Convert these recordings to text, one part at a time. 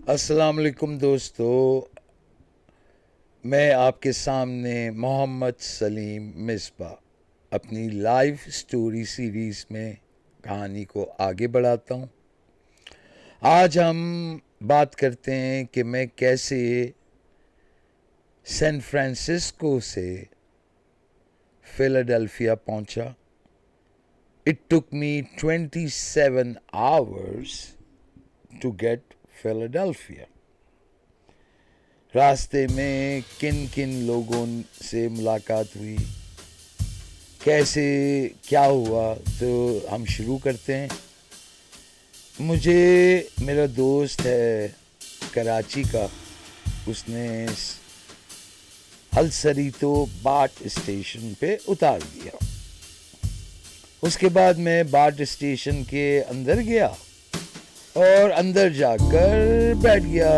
السلام علیکم دوستو، میں آپ کے سامنے محمد سلیم مصباح اپنی لائف سٹوری سیریز میں کہانی کو آگے بڑھاتا ہوں۔ آج ہم بات کرتے ہیں کہ میں کیسے سین فرانسسکو سے فیلاڈیلفیا پہنچا۔ It took me 27 hours to get فیلاڈیلفیا۔ راستے میں کن کن لوگوں سے ملاقات ہوئی، کیسے کیا ہوا، تو ہم شروع کرتے ہیں۔ مجھے میرا دوست ہے کراچی کا، اس نے السریتو باٹ اسٹیشن پہ اتار دیا۔ اس کے بعد میں باٹ اسٹیشن کے اندر گیا اور اندر جا کر بیٹھ گیا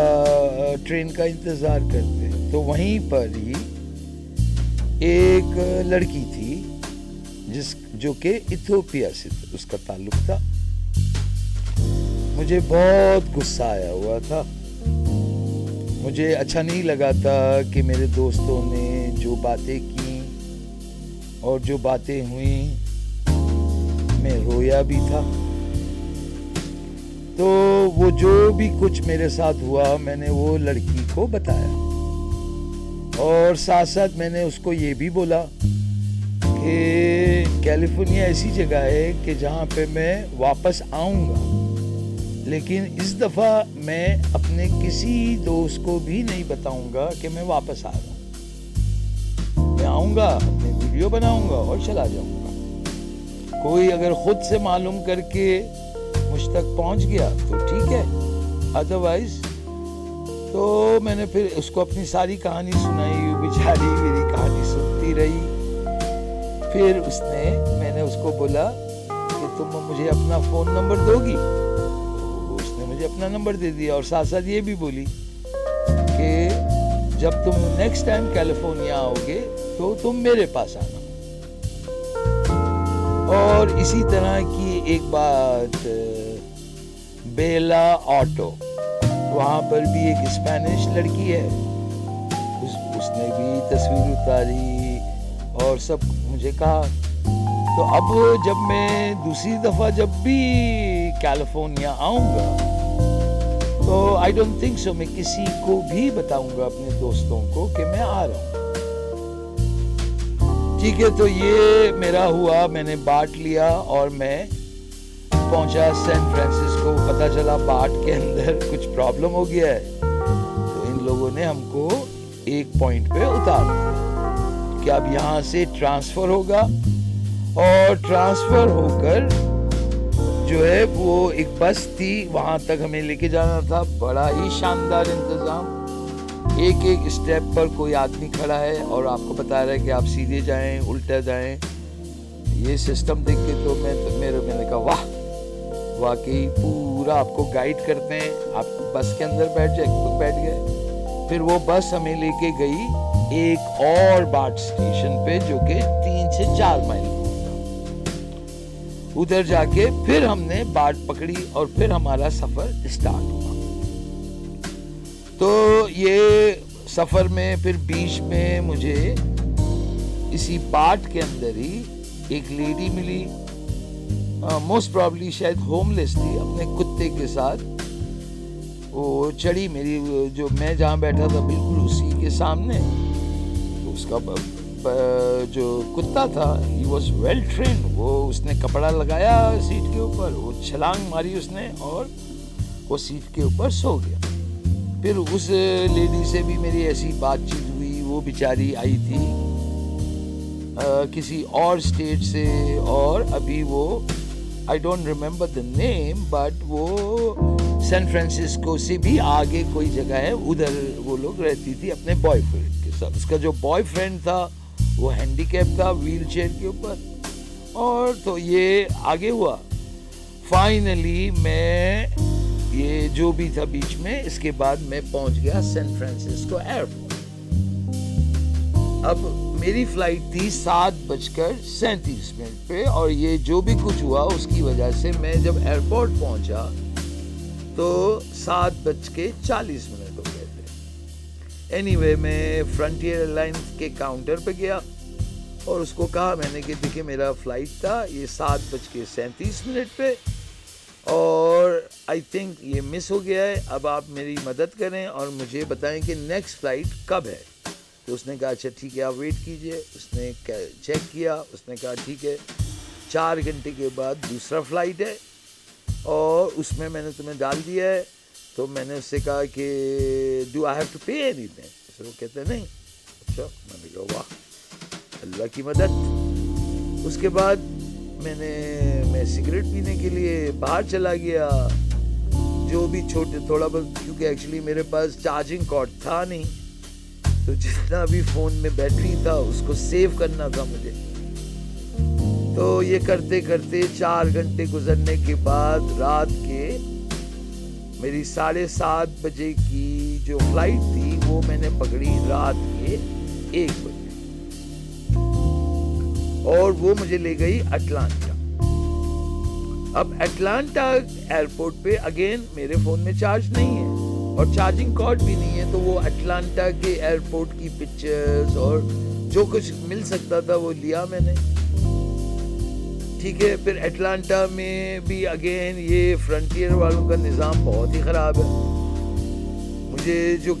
ٹرین کا انتظار کرتے۔ تو وہیں پر ہی ایک لڑکی تھی جو کہ ایتھوپیا سے اس کا تعلق تھا۔ مجھے بہت غصہ آیا ہوا تھا، مجھے اچھا نہیں لگا تھا کہ میرے دوستوں نے جو باتیں کی اور جو باتیں ہوئیں، میں رویا بھی تھا۔ تو وہ جو بھی کچھ میرے ساتھ ہوا میں نے وہ لڑکی کو بتایا، اور ساتھ ساتھ میں نے اس کو یہ بھی بولا کہ کیلیفورنیا ایسی جگہ ہے کہ جہاں پہ میں واپس آؤں گا، لیکن اس دفعہ میں اپنے کسی دوست کو بھی نہیں بتاؤں گا کہ میں واپس آ رہا ہوں۔ میں آؤں گا، اپنی ویڈیو بناؤں گا اور چلا جاؤں گا۔ کوئی اگر خود سے معلوم کر کے مجھ تک پہنچ گیا تو ٹھیک ہے، ادروائز تو میں نے پھر اس کو اپنی ساری کہانی سنائی۔ بیچاری میری کہانی سنتی رہی۔ پھر میں نے اس کو بولا کہ تم مجھے اپنا فون نمبر دو گی؟ اس نے مجھے اپنا نمبر دے دیا، اور ساتھ ساتھ یہ بھی بولی کہ جب تم نیکسٹ ٹائم کیلیفورنیا آؤ گے تو تم میرے پاس آنا۔ اور اسی طرح کی ایک بات، بیلا آٹو، وہاں پر بھی ایک اسپینش لڑکی ہے، اس نے بھی تصویر اتاری اور سب مجھے کہا۔ تو اب جب میں دوسری دفعہ جب بھی کیلیفورنیا آؤں گا تو آئی ڈونٹ تھنک سو میں کسی کو بھی بتاؤں گا، اپنے دوستوں کو، کہ میں آ رہا ہوں۔ ٹھیک ہے، تو یہ میرا ہوا، میں نے باٹ لیا اور میں پہنچا سین فرانسسکو۔ پتہ چلا باٹ کے اندر کچھ پرابلم ہو گیا ہے، تو ان لوگوں نے ہم کو ایک پوائنٹ پہ اتار دیا کہ اب یہاں سے ٹرانسفر ہوگا، اور ٹرانسفر ہو کر جو ہے وہ ایک بس تھی، وہاں تک ہمیں لے کے جانا تھا۔ بڑا ہی شاندار انتظام، ایک ایک اسٹیپ پر کوئی آدمی کھڑا ہے اور آپ کو بتا رہا ہے کہ آپ سیدھے جائیں، الٹا جائیں۔ یہ سسٹم دیکھ کے تو میں نے کہا واہ، واقعی پورا آپ کو گائیڈ کرتے ہیں۔ آپ بس کے اندر بیٹھ گئے۔ پھر وہ بس ہمیں لے کے گئی ایک اور باٹ اسٹیشن پہ جو کہ 3 سے 4 مائل تھا۔ ادھر جا کے پھر ہم نے باٹ پکڑی اور پھر ہمارا سفر اسٹارٹ ہوا۔ تو یہ سفر میں پھر بیچ میں مجھے اسی باٹ کے اندر ہی ایک لیڈی ملی، موسٹ پرابلی شاید ہوم لیس تھی، اپنے کتے کے ساتھ۔ وہ چڑھی میری، جو میں جہاں بیٹھا تھا بالکل اسی کے سامنے۔ اس کا جو کتا تھا ہی واز ویل ٹرینڈ، اس نے کپڑا لگایا سیٹ کے اوپر، وہ چھلانگ ماری اس نے اور وہ سیٹ کے اوپر سو گیا۔ پھر اس لیڈی سے بھی میری ایسی بات چیت ہوئی، وہ بیچاری آئی تھی کسی اور اسٹیٹ سے، اور ابھی وہ I don't remember the name, but وہ سین فرانسسکو سے بھی آگے کوئی جگہ ہے، ادھر وہ لوگ رہتی تھی اپنے بوائے فرینڈ کے ساتھ۔ اس کا جو بوائے فرینڈ تھا وہ ہینڈی کیپ تھا، ویل چیئر کے اوپر، اور تو یہ آگے ہوا۔ فائنلی میں یہ جو بھی تھا بیچ میں، اس کے بعد میں پہنچ گیا سین فرانسسکو ایئرپورٹ۔ اب میری فلائٹ تھی 7:37 پہ، اور یہ جو بھی کچھ ہوا اس کی وجہ سے میں جب ایئرپورٹ پہنچا تو 7:40 ہو گئے تھے. اینی وے میں فرنٹیئر ایئر لائنس کے کاؤنٹر پہ گیا اور اس کو کہا میں نے کہ دیکھیں میرا فلائٹ تھا یہ 7:37 پہ اور آئی تھنک یہ مس ہو گیا ہے, اب آپ میری مدد کریں اور مجھے بتائیں کہ نیکسٹ فلائٹ کب ہے. تو اس نے کہا اچھا ٹھیک ہے آپ ویٹ کیجئے. اس نے چیک کیا, اس نے کہا ٹھیک ہے 4 گھنٹے کے بعد دوسرا فلائٹ ہے اور اس میں نے تمہیں ڈال دیا ہے. تو میں نے اس سے کہا کہ do I have to pay anything. تو وہ کہتے ہیں نہیں. اچھا میں نے کہا واہ اللہ کی مدد. اس کے بعد میں سگریٹ پینے کے لیے باہر چلا گیا, جو بھی چھوٹے تھوڑا بہت, کیونکہ ایکچولی میرے پاس چارجنگ کارڈ تھا نہیں, تو جتنا بھی فون میں بیٹری تھا اس کو سیو کرنا تھا مجھے. تو یہ کرتے کرتے 4 گھنٹے گزرنے کے بعد رات کے میری 7:30 بجے کی جو فلائٹ تھی وہ میں نے پکڑی رات کے 1 بجے اور وہ مجھے لے گئی اٹلانٹا. اب اٹلانٹا ایئرپورٹ پہ اگین میرے فون میں چارج نہیں ہے اور چارجنگ کارڈ بھی نہیں ہے, تو وہ اٹلانٹا کے ایئرپورٹ کی پکچرز اور جو کچھ مل سکتا تھا وہ لیا میں نے. ٹھیک ہے, پھر اٹلانٹا میں بھی اگین یہ فرنٹیئر والوں کا نظام بہت ہی خراب ہے. مجھے جو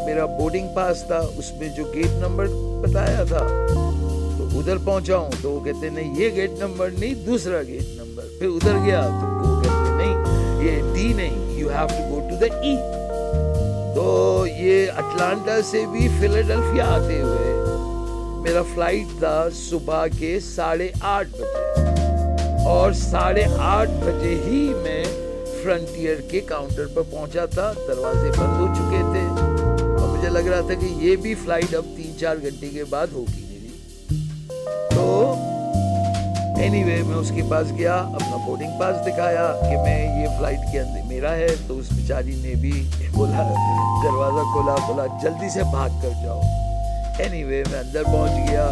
میرا بورڈنگ پاس تھا اس میں جو گیٹ نمبر بتایا تھا تو ادھر پہنچا ہوں تو وہ کہتے نہیں یہ گیٹ نمبر نہیں دوسرا گیٹ نمبر. پھر ادھر گیا تو وہ کہتے نہیں یہ ڈی نہیں, you have to go to the E. تو یہ اٹلانٹا سے بھی فیلاڈیلفیا آتے ہوئے میرا فلائٹ تھا صبح کے 8:30 بجے اور 8:30 بجے ہی میں فرنٹیئر کے کاؤنٹر پر پہنچا تھا. دروازے بند ہو چکے تھے اور مجھے لگ رہا تھا کہ یہ بھی فلائٹ اب 3-4 گھنٹے کے بعد ہوگی. تو اینی وے میں اس کے پاس گیا, اپنا بورڈنگ پاس دکھایا کہ میں یہ فلائٹ کے اندر میرا ہے. تو اس بیچاری نے بھی بولا دروازہ کھولا, بولا جلدی سے بھاگ کر جاؤ. اینی وے میں اندر پہنچ گیا,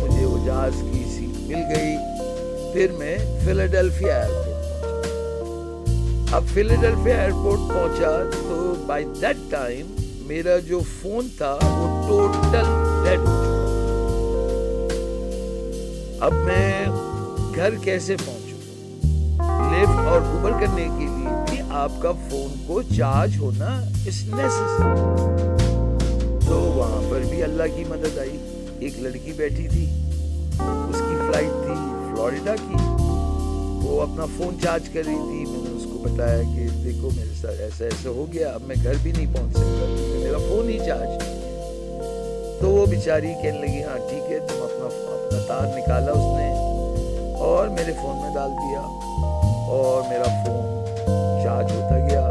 مجھے وہ جہاز کی سیٹ مل گئی. پھر میں فیلاڈیلفیا ایئرپورٹ پہنچا. اب فیلاڈیلفیا ایئرپورٹ پہنچا تو بائی دیٹ ٹائم میرا جو فون تھا وہ ٹوٹل ڈیڈ ہو چکا. اب میں گھر کیسے پہنچوں؟ لفٹ اور اوبر کرنے کے لیے بھی آپ کا فون کو چارج ہونا اس نیسیسری. تو وہاں پر بھی اللہ کی مدد آئی. ایک لڑکی بیٹھی تھی, اس کی فلائٹ تھی فلوریڈا کی, وہ اپنا فون چارج کر رہی تھی. میں نے اس کو بتایا کہ دیکھو میرے ساتھ ایسا ایسا ہو گیا, اب میں گھر بھی نہیں پہنچ سکتا کیونکہ میرا فون ہی چارج نہیں ہے. تو وہ بیچاری کہنے لگی ہاں ٹھیک ہے, تم اپنا تار نکالا اس نے اور میرے فون میں ڈال دیا اور میرا فون چارج ہوتا گیا.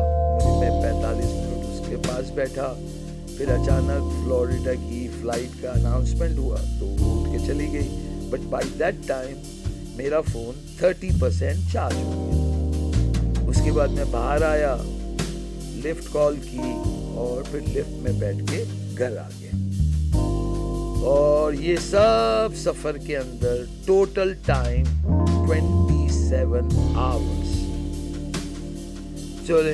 میں 45 منٹ اس کے پاس بیٹھا. پھر اچانک فلوریڈا کی فلائٹ کا اناؤنسمنٹ ہوا تو وہ اٹھ کے چلی گئی. بٹ بائی دیٹ ٹائم میرا فون 30% چارج ہو گیا. اس کے بعد میں باہر آیا, لفٹ کال کی اور پھر لفٹ میں بیٹھ کے گھر آ گیا. اور یہ سب سفر کے اندر ٹوٹل ٹائم 27 آورس. چلے